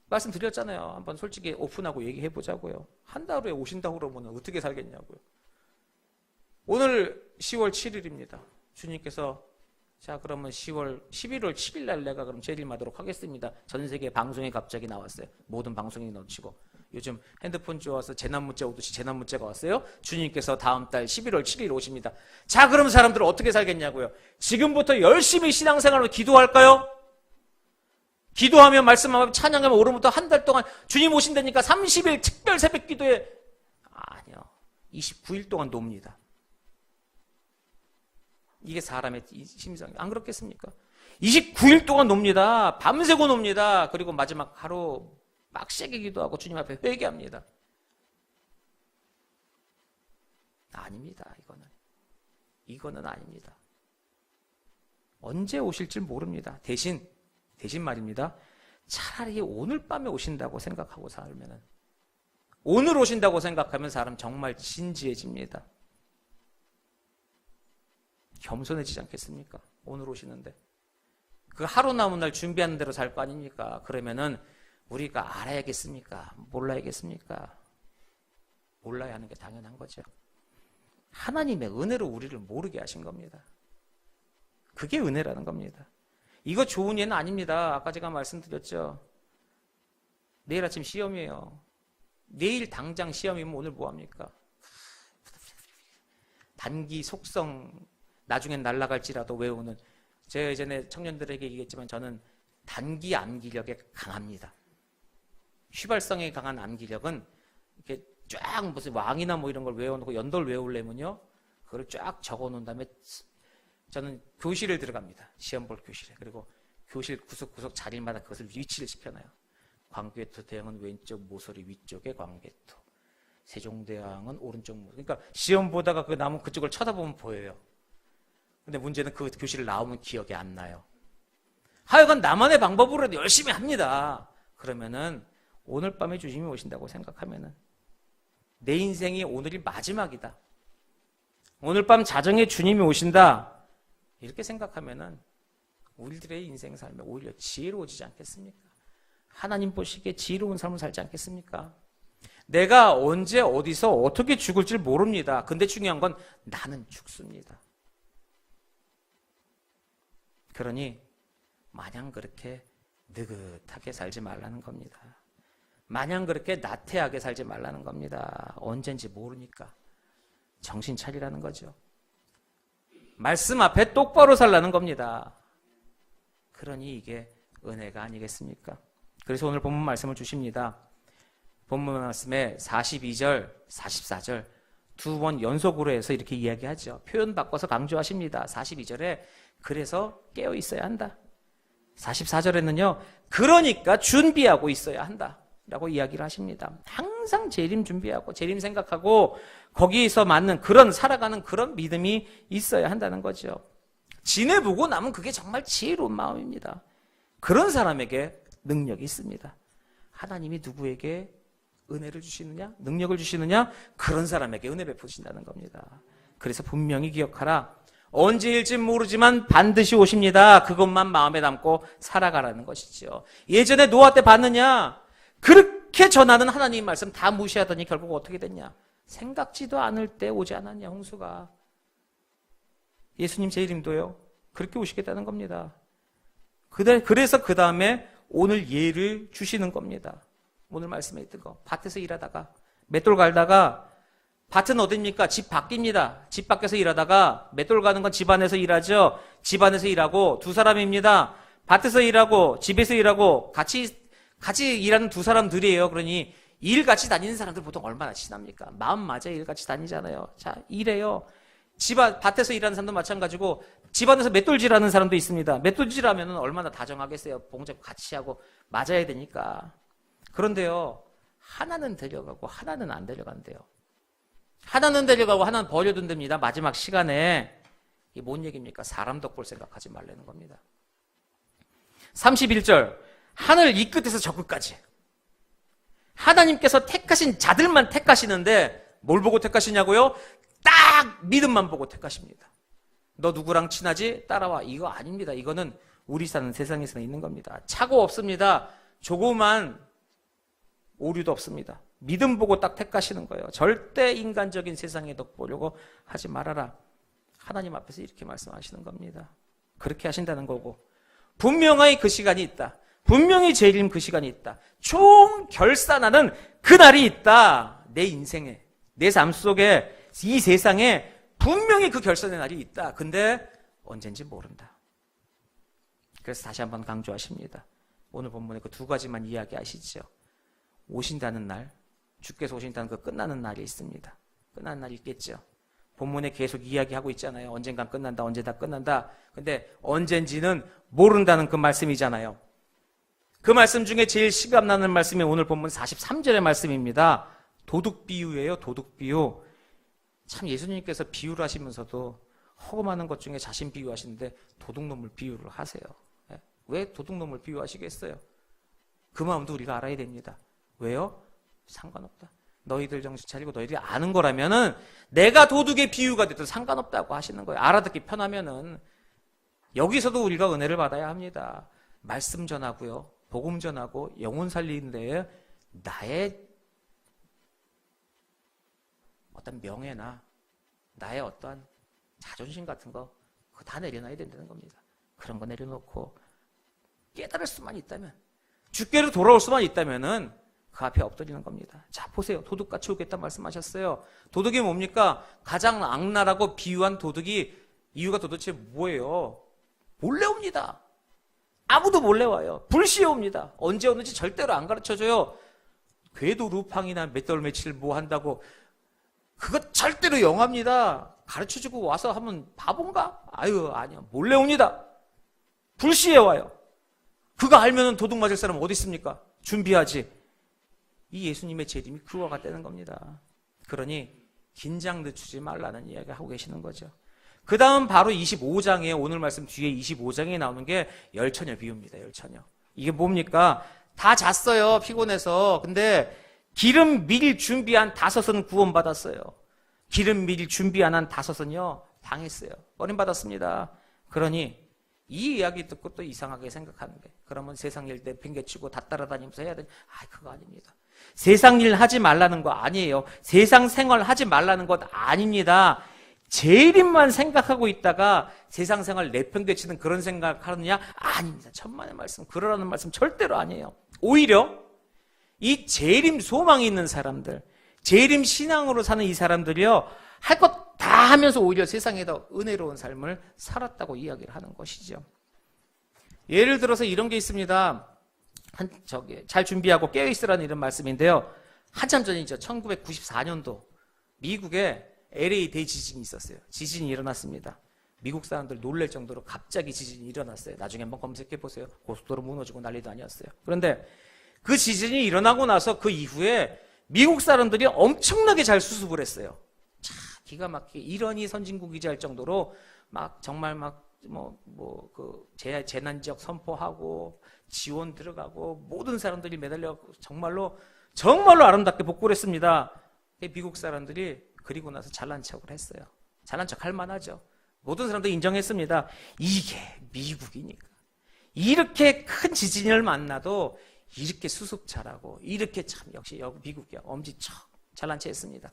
말씀드렸잖아요. 한번 솔직히 오픈하고 얘기해 보자고요. 한 달 후에 오신다고 그러면 어떻게 살겠냐고요. 오늘 10월 7일입니다. 주님께서 자, 그러면 11월 10일 날 내가 그럼 재림하도록 하겠습니다. 전 세계 방송에 갑자기 나왔어요. 모든 방송이 넘치고. 요즘 핸드폰 좋아서 재난문자 오듯이 재난문자가 왔어요. 주님께서 다음 달 11월 7일 오십니다. 자, 그럼 사람들은 어떻게 살겠냐고요. 지금부터 열심히 신앙생활로 기도할까요? 기도하면 말씀하면 찬양하면 오늘부터 한 달 동안 주님 오신다니까 30일 특별 새벽 기도에 아니요. 29일 동안 놉니다. 이게 사람의 심성이 안 그렇겠습니까? 29일 동안 놉니다. 밤새고 놉니다. 그리고 마지막 하루 빡세게 기도하고 주님 앞에 회개합니다. 아닙니다. 이거는 아닙니다. 언제 오실지 모릅니다. 대신 말입니다. 차라리 오늘 밤에 오신다고 생각하고 살면은, 오늘 오신다고 생각하면 사람 정말 진지해집니다. 겸손해지지 않겠습니까? 오늘 오시는데. 그 하루 남은 날 준비하는 대로 살 거 아닙니까? 그러면은 우리가 알아야겠습니까? 몰라야겠습니까? 몰라야 하는 게 당연한 거죠. 하나님의 은혜로 우리를 모르게 하신 겁니다. 그게 은혜라는 겁니다. 이거 좋은 예는 아닙니다. 아까 제가 말씀드렸죠. 내일 아침 시험이에요. 내일 당장 시험이면 오늘 뭐합니까? 단기 속성 나중엔 날아갈지라도 외우는, 제가 예전에 청년들에게 얘기했지만 저는 단기 암기력에 강합니다. 휘발성에 강한 암기력은 이렇게 쫙 무슨 왕이나 뭐 이런 걸 외워놓고 연돌 외우려면요, 그걸 쫙 적어놓은 다음에 저는 교실에 들어갑니다. 시험 볼 교실에. 그리고 교실 구석구석 자리마다 그것을 위치를 시켜놔요. 광개토 대왕은 왼쪽 모서리 위쪽에 광개토, 세종대왕은 오른쪽 모서리. 그러니까 시험 보다가 그 나무 그쪽을 쳐다보면 보여요. 근데 문제는 그 교실을 나오면 기억이 안 나요. 하여간 나만의 방법으로 열심히 합니다. 그러면은 오늘 밤에 주님이 오신다고 생각하면은 내 인생이 오늘이 마지막이다. 오늘 밤 자정에 주님이 오신다. 이렇게 생각하면은 우리들의 인생 삶에 오히려 지혜로워지지 않겠습니까? 하나님 보시기에 지혜로운 삶을 살지 않겠습니까? 내가 언제 어디서 어떻게 죽을지 모릅니다. 근데 중요한 건 나는 죽습니다. 그러니 마냥 그렇게 느긋하게 살지 말라는 겁니다. 마냥 그렇게 나태하게 살지 말라는 겁니다. 언젠지 모르니까 정신 차리라는 거죠. 말씀 앞에 똑바로 살라는 겁니다. 그러니 이게 은혜가 아니겠습니까? 그래서 오늘 본문 말씀을 주십니다. 본문 말씀에 42절, 44절 두 번 연속으로 해서 이렇게 이야기하죠. 표현 바꿔서 강조하십니다. 42절에 그래서 깨어 있어야 한다. 44절에는요, 그러니까 준비하고 있어야 한다 라고 이야기를 하십니다. 항상 재림 준비하고 재림 생각하고 거기에서 맞는 그런 살아가는 그런 믿음이 있어야 한다는 거죠. 지내보고 나면 그게 정말 지혜로운 마음입니다. 그런 사람에게 능력이 있습니다. 하나님이 누구에게 은혜를 주시느냐, 능력을 주시느냐, 그런 사람에게 은혜 베푸신다는 겁니다. 그래서 분명히 기억하라. 언제일지 모르지만 반드시 오십니다. 그것만 마음에 담고 살아가라는 것이죠. 예전에 노아 때 봤느냐? 그렇게 전하는 하나님 말씀 다 무시하더니 결국 어떻게 됐냐? 생각지도 않을 때 오지 않았냐, 홍수가. 예수님 재림도요, 그렇게 오시겠다는 겁니다. 그래서 그 다음에 오늘 예를 주시는 겁니다. 오늘 말씀에 있던 거. 밭에서 일하다가, 맷돌 갈다가, 밭은 어딥니까? 집 밖입니다. 집 밖에서 일하다가, 맷돌 가는 건 집 안에서 일하죠. 집 안에서 일하고, 두 사람입니다. 밭에서 일하고, 집에서 일하고, 같이 일하는 두 사람들이에요. 그러니, 일 같이 다니는 사람들 보통 얼마나 친합니까? 마음 맞아 일 같이 다니잖아요. 자, 일해요. 밭에서 일하는 사람도 마찬가지고, 집안에서 맷돌질하는 사람도 있습니다. 맷돌질하면 얼마나 다정하겠어요. 봉잡고 같이 하고 맞아야 되니까. 그런데요, 하나는 데려가고 하나는 안 데려간대요. 하나는 데려가고 하나는 버려둔답니다. 마지막 시간에. 이게 뭔 얘기입니까? 사람 덕볼 생각하지 말라는 겁니다. 31절, 하늘 이 끝에서 저 끝까지. 하나님께서 택하신 자들만 택하시는데 뭘 보고 택하시냐고요? 딱 믿음만 보고 택하십니다. 너 누구랑 친하지? 따라와. 이거 아닙니다. 이거는 우리 사는 세상에서는 있는 겁니다. 착오 없습니다. 조그만 오류도 없습니다. 믿음 보고 딱 택하시는 거예요. 절대 인간적인 세상에 덕보려고 하지 말아라. 하나님 앞에서 이렇게 말씀하시는 겁니다. 그렇게 하신다는 거고, 분명히 그 시간이 있다. 분명히 재림 그 시간이 있다. 총 결산하는 그날이 있다. 내 인생에, 내 삶 속에, 이 세상에 분명히 그 결산의 날이 있다. 근데 언젠지 모른다. 그래서 다시 한번 강조하십니다. 오늘 본문에 그 두 가지만 이야기하시죠. 오신다는 날, 주께서 오신다는 그 끝나는 날이 있습니다. 끝나는 날이 있겠죠. 본문에 계속 이야기하고 있잖아요. 언젠간 끝난다, 언제다 끝난다. 근데 언젠지는 모른다는 그 말씀이잖아요. 그 말씀 중에 제일 실감나는 말씀이 오늘 본문 43절의 말씀입니다. 도둑 비유예요. 도둑 비유. 참 예수님께서 비유를 하시면서도 허구 많은 것 중에 자신 비유하시는데 도둑놈을 비유를 하세요. 왜 도둑놈을 비유하시겠어요? 그 마음도 우리가 알아야 됩니다. 왜요? 상관없다. 너희들 정신 차리고 너희들이 아는 거라면은 내가 도둑의 비유가 돼도 상관없다고 하시는 거예요. 알아듣기 편하면은. 여기서도 우리가 은혜를 받아야 합니다. 말씀 전하고요. 복음 전하고 영혼 살리는데 나의 어떤 명예나 나의 어떠한 자존심 같은 거 그거 다 내려놔야 된다는 겁니다. 그런 거 내려놓고 깨달을 수만 있다면 주께로 돌아올 수만 있다면은 그 앞에 엎드리는 겁니다. 자 보세요. 도둑같이 오겠다 말씀하셨어요. 도둑이 뭡니까? 가장 악랄하고 비유한 도둑이 이유가 도대체 뭐예요? 몰래 옵니다. 아무도 몰래 와요. 불시에 옵니다. 언제 오는지 절대로 안 가르쳐줘요. 궤도 루팡이나 몇 달 며칠 뭐 한다고 그거 절대로 영합니다. 가르쳐주고 와서 하면 바본가? 아유 아니야. 몰래 옵니다. 불시에 와요. 그거 알면은 도둑 맞을 사람 어디 있습니까? 준비하지. 이 예수님의 재림이 그와 같다는 겁니다. 그러니 긴장 늦추지 말라는 이야기를 하고 계시는 거죠. 그 다음 바로 25장에 오늘 말씀 뒤에 25장에 나오는 게 열처녀 비유입니다. 열처녀. 이게 뭡니까? 다 잤어요. 피곤해서. 근데 기름 미리 준비한 5은 구원받았어요. 기름 미리 준비 안 한 5은요 당했어요. 버림받았습니다. 그러니 이 이야기 듣고 또 이상하게 생각하는 게 그러면 세상 일 내팽개치고 다 따라다니면서 해야 되니? 그거 아닙니다. 세상 일 하지 말라는 거 아니에요. 세상 생활 하지 말라는 것 아닙니다. 재림만 생각하고 있다가 세상 생활 내팽개치는 그런 생각하느냐? 아닙니다. 천만의 말씀, 그러라는 말씀 절대로 아니에요. 오히려 이 재림 소망이 있는 사람들, 재림 신앙으로 사는 이 사람들이요, 할 것 다 하면서 오히려 세상에 더 은혜로운 삶을 살았다고 이야기를 하는 것이죠. 예를 들어서 이런 게 있습니다. 잘 준비하고 깨어있으라는 이런 말씀인데요. 한참 전이죠. 1994년도 미국에 LA 대지진이 있었어요. 지진이 일어났습니다. 미국 사람들 놀랄 정도로 갑자기 지진이 일어났어요. 나중에 한번 검색해 보세요. 고속도로 무너지고 난리도 아니었어요. 그런데 그 지진이 일어나고 나서 그 이후에 미국 사람들이 엄청나게 잘 수습을 했어요. 자, 기가 막히게 이런이 선진국이지 할 정도로 막 정말 재난지역 선포하고 지원 들어가고 모든 사람들이 매달려 정말로 아름답게 복구를 했습니다. 미국 사람들이 그리고 나서 잘난 척을 했어요. 잘난 척 할 만하죠. 모든 사람들이 인정했습니다. 이게 미국이니까. 이렇게 큰 지진을 만나도 이렇게 수습 잘하고 이렇게 참 역시 미국이야. 엄지척 잘난 체 했습니다.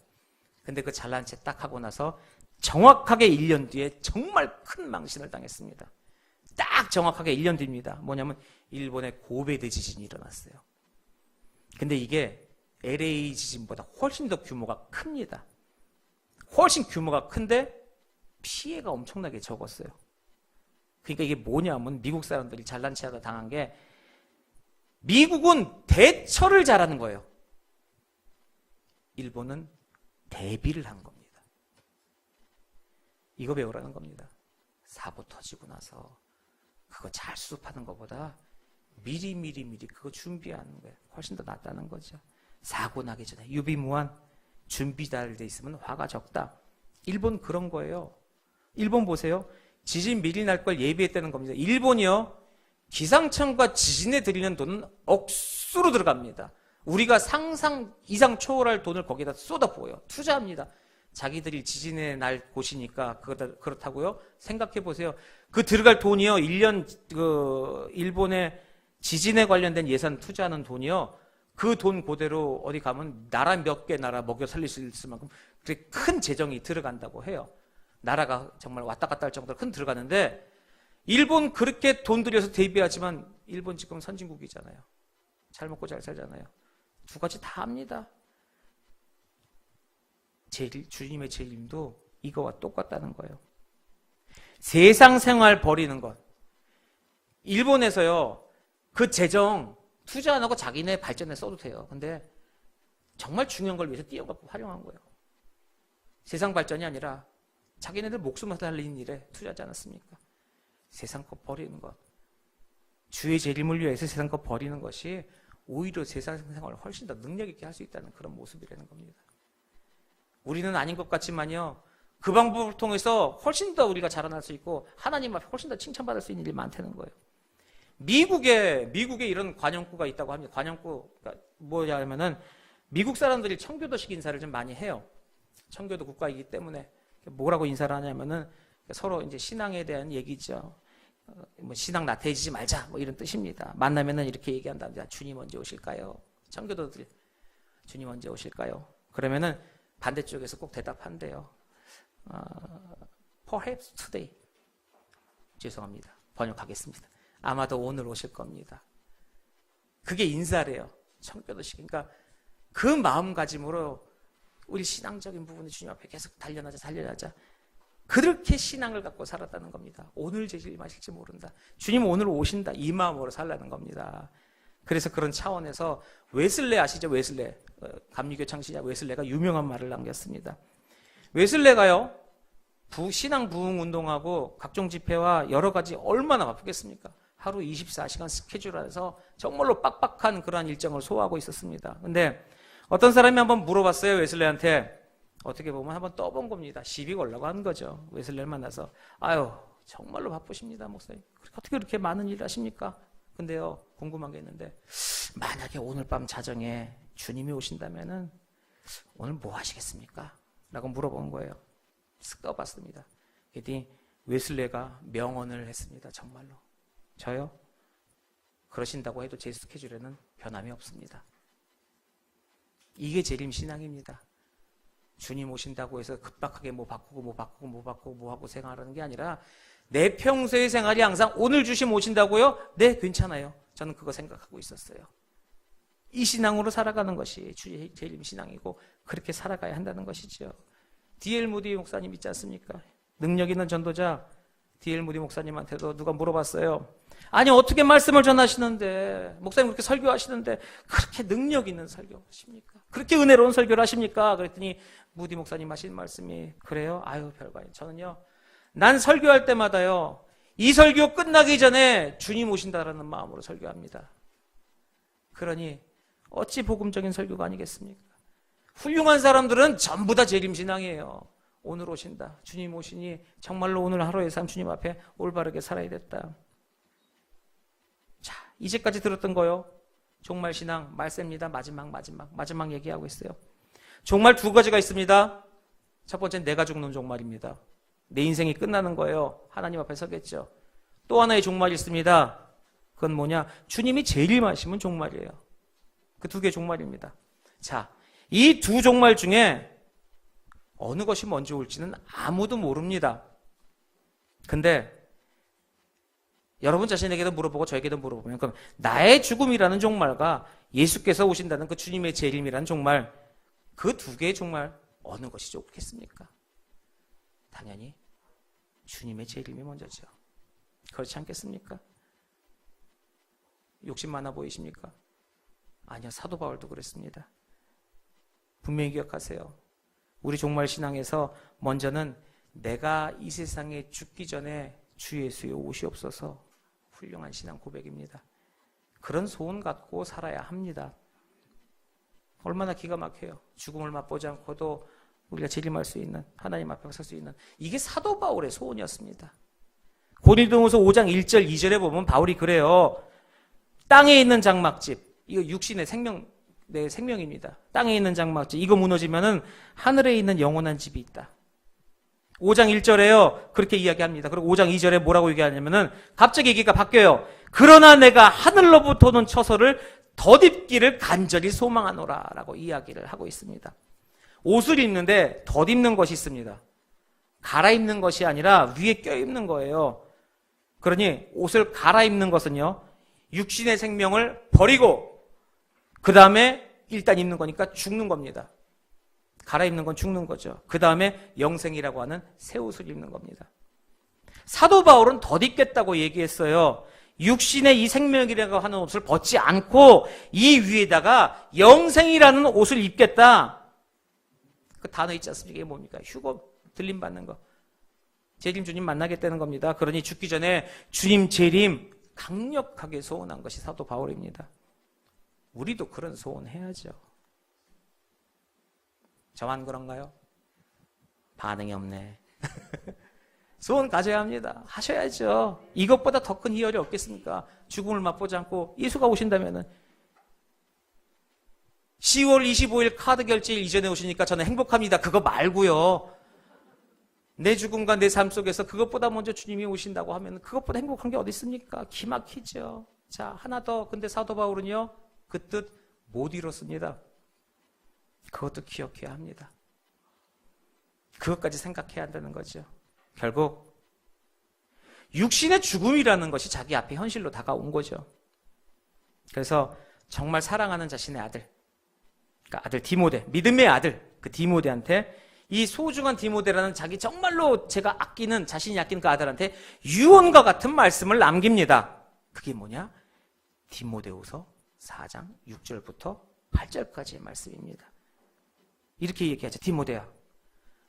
근데 그 잘난 체 딱 하고 나서 정확하게 1년 뒤에 정말 큰 망신을 당했습니다. 딱 정확하게 1년 뒤입니다. 뭐냐면 일본의 고베 대지진이 일어났어요. 근데 이게 LA 지진보다 훨씬 더 규모가 큽니다. 훨씬 규모가 큰데 피해가 엄청나게 적었어요. 그러니까 이게 뭐냐면 미국 사람들이 잘난 체하다 당한 게 미국은 대처를 잘하는 거예요. 일본은 대비를 한 겁니다. 이거 배우라는 겁니다. 사고 터지고 나서 그거 잘 수습하는 것보다 미리 그거 준비하는 거예요. 훨씬 더 낫다는 거죠. 사고 나기 전에 유비무한 준비 잘 돼 있으면 화가 적다. 일본 그런 거예요. 일본 보세요. 지진 미리 날 걸 예비했다는 겁니다. 일본이요. 기상청과 지진에 들이는 돈은 억수로 들어갑니다. 우리가 상상 이상 초월할 돈을 거기다 쏟아부어요. 투자합니다. 자기들이 지진의 날 곳이니까 그렇다고요? 생각해 보세요. 그 들어갈 돈이요. 1년 일본의 지진에 관련된 예산 투자하는 돈이요. 그 돈 그대로 어디 가면 나라 몇 개 나라 먹여 살릴 수 있을 만큼 그렇게 큰 재정이 들어간다고 해요. 나라가 정말 왔다 갔다 할 정도로 큰 들어가는데 일본 그렇게 돈 들여서 대비하지만 일본 지금 선진국이잖아요. 잘 먹고 잘 살잖아요. 두 가지 다 합니다. 주님의 재림도 이거와 똑같다는 거예요. 세상 생활 버리는 것. 일본에서요. 그 재정 투자 안 하고 자기네 발전에 써도 돼요. 근데 정말 중요한 걸 위해서 띄어갖고 활용한 거예요. 세상 발전이 아니라 자기네들 목숨을 달리는 일에 투자하지 않았습니까? 세상 것 버리는 것. 주의 재림을 위해서 세상 것 버리는 것이 오히려 세상 생활을 훨씬 더 능력 있게 할 수 있다는 그런 모습이라는 겁니다. 우리는 아닌 것 같지만요. 그 방법을 통해서 훨씬 더 우리가 자라날 수 있고 하나님 앞에 훨씬 더 칭찬받을 수 있는 일이 많다는 거예요. 미국에 이런 관용구가 있다고 합니다. 관용구가 뭐냐면은 미국 사람들이 청교도식 인사를 좀 많이 해요. 청교도 국가이기 때문에 뭐라고 인사를 하냐면은 서로 이제 신앙에 대한 얘기죠. 뭐 신앙 나태해지지 말자 뭐 이런 뜻입니다. 만나면은 이렇게 얘기한답니다. 주님 언제 오실까요? 청교도들이 주님 언제 오실까요? 그러면은 반대쪽에서 꼭 대답한대요. Perhaps today. 죄송합니다. 번역하겠습니다. 아마도 오늘 오실 겁니다. 그게 인사래요. 청교도식. 그러니까 그 마음가짐으로 우리 신앙적인 부분을 주님 앞에 계속 달려나자. 그렇게 신앙을 갖고 살았다는 겁니다. 오늘 재림하실지 모른다. 주님 오늘 오신다. 이 마음으로 살라는 겁니다. 그래서 그런 차원에서 웨슬레 아시죠? 웨슬레. 감리교 창시자 웨슬레가 유명한 말을 남겼습니다. 웨슬레가요. 신앙 부흥 운동하고 각종 집회와 여러 가지 얼마나 바쁘겠습니까? 하루 24시간 스케줄 안에서 정말로 빡빡한 그러한 일정을 소화하고 있었습니다. 근데 어떤 사람이 한번 물어봤어요. 웨슬레한테. 어떻게 보면 한번 떠본 겁니다. 시비 걸라고 한 거죠. 웨슬레를 만나서 아유 정말로 바쁘십니다 목사님. 어떻게 그렇게 많은 일을 하십니까? 근데요 궁금한 게 있는데 만약에 오늘 밤 자정에 주님이 오신다면은 오늘 뭐 하시겠습니까? 라고 물어본 거예요. 쓱 떠봤습니다. 그랬더니 웨슬레가 명언을 했습니다. 정말로 저요? 그러신다고 해도 제 스케줄에는 변함이 없습니다. 이게 재림신앙입니다. 주님 오신다고 해서 급박하게 뭐 바꾸고 생활하는 게 아니라 내 평소의 생활이 항상 오늘 주님 오신다고요? 네, 괜찮아요. 저는 그거 생각하고 있었어요. 이 신앙으로 살아가는 것이 주의 재림신앙이고 그렇게 살아가야 한다는 것이죠. D.L. 무디 목사님 있지 않습니까? 능력 있는 전도자 D.L. 무디 목사님한테도 누가 물어봤어요. 아니 어떻게 말씀을 전하시는데 목사님 그렇게 설교하시는데 그렇게 능력 있는 설교하십니까? 그렇게 은혜로운 설교를 하십니까? 그랬더니 무디 목사님 하신 말씀이 그래요? 아유 별거 아니에요. 저는요 난 설교할 때마다요 이 설교 끝나기 전에 주님 오신다라는 마음으로 설교합니다. 그러니 어찌 복음적인 설교가 아니겠습니까? 훌륭한 사람들은 전부 다 재림신앙이에요. 오늘 오신다. 주님 오시니 정말로 오늘 하루의 삶 주님 앞에 올바르게 살아야 됐다. 자, 이제까지 들었던 거요. 종말신앙 말세입니다. 마지막 얘기하고 있어요. 종말 두 가지가 있습니다. 첫 번째는 내가 죽는 종말입니다. 내 인생이 끝나는 거예요. 하나님 앞에 서겠죠. 또 하나의 종말이 있습니다. 그건 뭐냐? 주님이 재림하시면 종말이에요. 그 두 개의 종말입니다. 자, 이 두 종말 중에 어느 것이 먼저 올지는 아무도 모릅니다. 근데 여러분 자신에게도 물어보고 저에게도 물어보면 그럼 나의 죽음이라는 종말과 예수께서 오신다는 그 주님의 재림이라는 종말 그 두 개의 종말 어느 것이 좋겠습니까? 당연히 주님의 재림이 먼저죠. 그렇지 않겠습니까? 욕심 많아 보이십니까? 아니요. 사도 바울도 그랬습니다. 분명히 기억하세요. 우리 종말 신앙에서 먼저는 내가 이 세상에 죽기 전에 주 예수의 오시옵소서 훌륭한 신앙 고백입니다. 그런 소원 갖고 살아야 합니다. 얼마나 기가 막혀요. 죽음을 맛보지 않고도 우리가 재림할 수 있는 하나님 앞에 설 수 있는 이게 사도 바울의 소원이었습니다. 고린도후서 5장 1절 2절에 보면 바울이 그래요. 땅에 있는 장막집 이거 육신의 내 생명입니다. 땅에 있는 장막집 이거 무너지면은 하늘에 있는 영원한 집이 있다. 5장 1절에요. 그렇게 이야기합니다. 그리고 5장 2절에 뭐라고 얘기하냐면은 갑자기 얘기가 바뀌어요. 그러나 내가 하늘로부터 오는 처소를 덧입기를 간절히 소망하노라 라고 이야기를 하고 있습니다. 옷을 입는데 덧입는 것이 있습니다. 갈아입는 것이 아니라 위에 껴입는 거예요. 그러니 옷을 갈아입는 것은요. 육신의 생명을 버리고 그 다음에 일단 입는 거니까 죽는 겁니다. 갈아입는 건 죽는 거죠. 그 다음에 영생이라고 하는 새 옷을 입는 겁니다. 사도 바울은 덧입겠다고 얘기했어요. 육신의 이 생명이라고 하는 옷을 벗지 않고 이 위에다가 영생이라는 옷을 입겠다. 그 단어 있지 않습니까? 이게 뭡니까? 휴거 들림 받는 거. 재림 주님 만나겠다는 겁니다. 그러니 죽기 전에 주님 재림 강력하게 소원한 것이 사도 바울입니다. 우리도 그런 소원 해야죠. 저만 그런가요? 반응이 없네. 소원 가져야 합니다. 하셔야죠. 이것보다 더 큰 희열이 없겠습니까? 죽음을 맛보지 않고 예수가 오신다면은 10월 25일 카드 결제일 이전에 오시니까 저는 행복합니다. 그거 말고요. 내 죽음과 내 삶 속에서 그것보다 먼저 주님이 오신다고 하면 그것보다 행복한 게 어디 있습니까? 기막히죠. 자, 하나 더. 근데 사도 바울은요, 그 뜻 못 이뤘습니다. 그것도 기억해야 합니다. 그것까지 생각해야 한다는 거죠. 결국 육신의 죽음이라는 것이 자기 앞에 현실로 다가온 거죠. 그래서 정말 사랑하는 자신의 아들, 그러니까 아들 디모데, 믿음의 아들, 그 디모데한테 이 소중한 디모데라는 자기 정말로 제가 아끼는, 자신이 아끼는 그 아들한테 유언과 같은 말씀을 남깁니다. 그게 뭐냐? 디모데후서 4장 6절부터 8절까지의 말씀입니다. 이렇게 얘기하죠. 디모데야,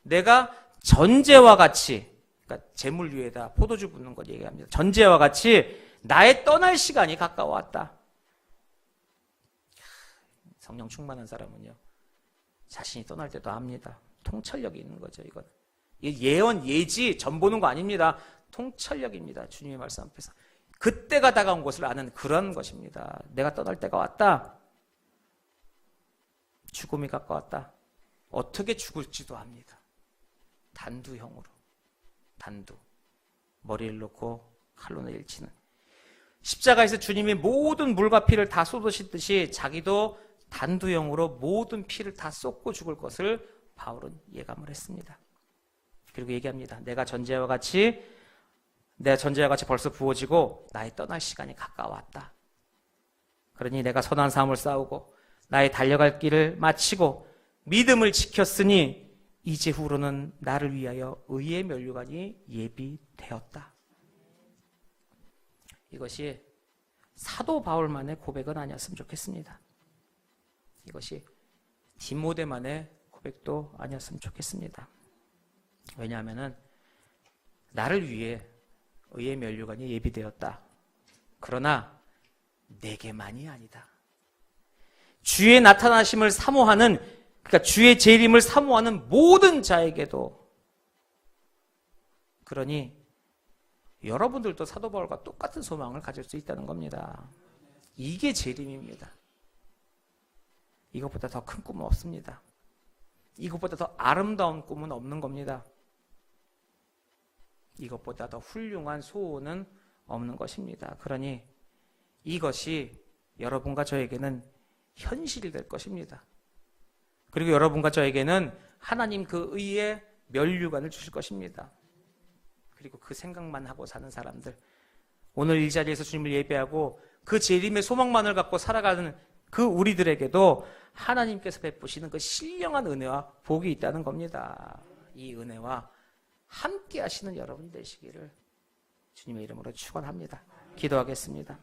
내가 전제와 같이, 그러니까 재물 위에다 포도주 붓는 것 얘기합니다. 전제와 같이 나의 떠날 시간이 가까워왔다. 성령 충만한 사람은요, 자신이 떠날 때도 압니다. 통찰력이 있는 거죠. 이건 예언, 예지, 전 보는 거 아닙니다. 통찰력입니다. 주님의 말씀 앞에서 그때가 다가온 것을 아는 그런 것입니다. 내가 떠날 때가 왔다. 죽음이 가까웠다. 어떻게 죽을지도 압니다. 단두형으로, 단두, 머리를 놓고 칼로 내리치는, 십자가에서 주님이 모든 물과 피를 다 쏟으시듯이 자기도 단두형으로 모든 피를 다 쏟고 죽을 것을 바울은 예감을 했습니다. 그리고 얘기합니다. 내가 전제와 같이 벌써 부어지고 나의 떠날 시간이 가까웠다. 그러니 내가 선한 삶을 싸우고 나의 달려갈 길을 마치고 믿음을 지켰으니 이제후로는 나를 위하여 의의 면류관이 예비되었다. 이것이 사도 바울만의 고백은 아니었으면 좋겠습니다. 이것이 디모데만의 고백도 아니었으면 좋겠습니다. 왜냐하면 나를 위해 의의 면류관이 예비되었다. 그러나 내게만이 아니다. 주의 나타나심을 사모하는, 그러니까 주의 재림을 사모하는 모든 자에게도, 그러니 여러분들도 사도 바울과 똑같은 소망을 가질 수 있다는 겁니다. 이게 재림입니다. 이것보다 더 큰 꿈은 없습니다. 이것보다 더 아름다운 꿈은 없는 겁니다. 이것보다 더 훌륭한 소원은 없는 것입니다. 그러니 이것이 여러분과 저에게는 현실이 될 것입니다. 그리고 여러분과 저에게는 하나님 그 의의 면류관을 주실 것입니다. 그리고 그 생각만 하고 사는 사람들, 오늘 이 자리에서 주님을 예배하고 그 재림의 소망만을 갖고 살아가는 그 우리들에게도 하나님께서 베푸시는 그 신령한 은혜와 복이 있다는 겁니다. 이 은혜와 함께 하시는 여러분 되시기를 주님의 이름으로 축원합니다. 기도하겠습니다.